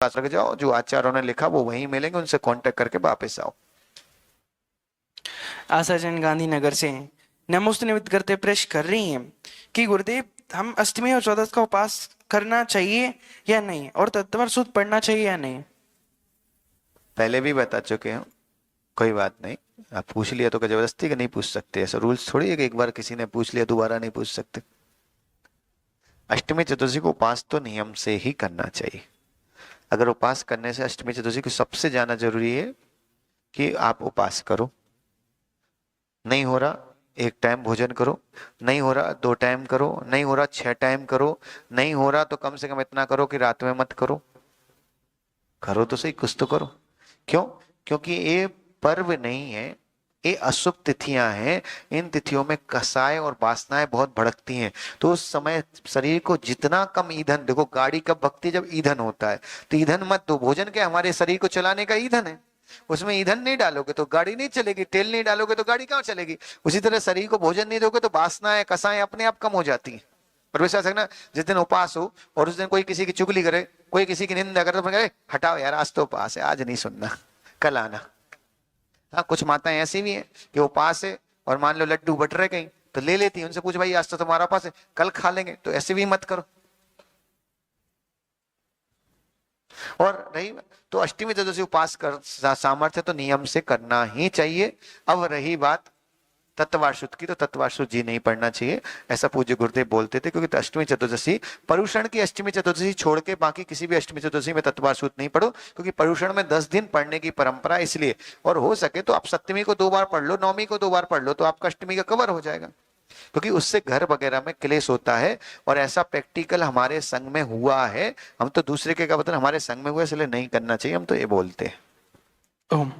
पास रख जाओ, जो आचार्यों ने लिखा वो वहीं मिलेंगे, उनसे कांटेक्ट करके वापस आओ। आशा जैन गांधीनगर से नमोस्तु निवेदित करते प्रश्न कर रही हैं कि गुरुदेव, हम अष्टमी और चौदस का उपास करना चाहिए या नहीं, और तत्पर सूत्र पढ़ना चाहिए या नहीं? पहले भी बता चुके हैं, कोई बात नहीं। आप पूछ लिया तो क्या जबरदस्ती का नहीं पूछ सकते, ऐसा रूल्स थोड़ी है कि एक बार किसी ने पूछ लिया दोबारा नहीं पूछ सकते। अष्टमी चतुर्दशी को उपास तो नियम से ही करना चाहिए। अगर उपास करने से अष्टमी चतुर्दशी को सबसे ज्यादा जरूरी है कि आप उपास करो। नहीं हो रहा एक टाइम भोजन करो, नहीं हो रहा 2 टाइम करो, नहीं हो रहा 6 टाइम करो, नहीं हो रहा तो कम से कम इतना करो कि रात में मत करो। करो तो सही, कुछ तो करो। क्यों? क्योंकि ये पर्व नहीं है, ये अशुभ तिथियां हैं। इन तिथियों में कसाय और वासनाएं बहुत भड़कती हैं। तो उस समय शरीर को जितना कम ईंधन, देखो गाड़ी कब भगती, जब ईंधन होता है। तो ईंधन मत दो, भोजन क्या हमारे शरीर को चलाने का ईंधन है। उसमें ईंधन नहीं डालोगे तो गाड़ी नहीं चलेगी, तेल नहीं डालोगे तो गाड़ी कहाँ चलेगी। उसी तरह शरीर को भोजन नहीं दोगे तो वासनाएं कसाएं अपने आप कम हो जाती हैं। पर विश्वास रखना, जिस दिन उपास हो और उस दिन कोई किसी की चुगली करे, कोई किसी की निंदा करे, तो कहे हटाओ यार, आज तो उपास है, आज नहीं सुनना, कल आना। हाँ, कुछ माताएं ऐसी भी हैं कि उपास है और मान लो लड्डू बट रहे कहीं तो ले लेती है, उनसे पूछ भाई आज तो तुम्हारा उपास है, कल खा लेंगे, तो ऐसे भी मत करो। और रही तो अष्टमी चतुर्दशी उपास कर सामर्थ्य तो नियम से करना ही चाहिए। अब रही बात तत्वाशुद्ध की, तो तत्वाशुद्ध जी नहीं पढ़ना चाहिए, ऐसा पूज्य गुरुदेव बोलते थे। क्योंकि अष्टमी चतुर्दशी, परुषण की अष्टमी चतुर्दशी छोड़ के बाकी किसी भी अष्टमी चतुर्दशी में तत्वाशुद्ध नहीं पढ़ो, क्योंकि परुषण में 10 दिन पढ़ने की परंपरा, इसलिए। और हो सके तो आप सप्तमी को 2 बार पढ़ लो, नवमी को 2 बार पढ़ लो, तो आपका अष्टमी का कवर हो जाएगा। क्योंकि उससे घर वगैरह में क्लेश होता है, और ऐसा प्रैक्टिकल हमारे संग में हुआ है। हम तो दूसरे के क्या बताना, हमारे संग में हुआ, इसलिए नहीं करना चाहिए, हम तो ये बोलते हैं। ओम।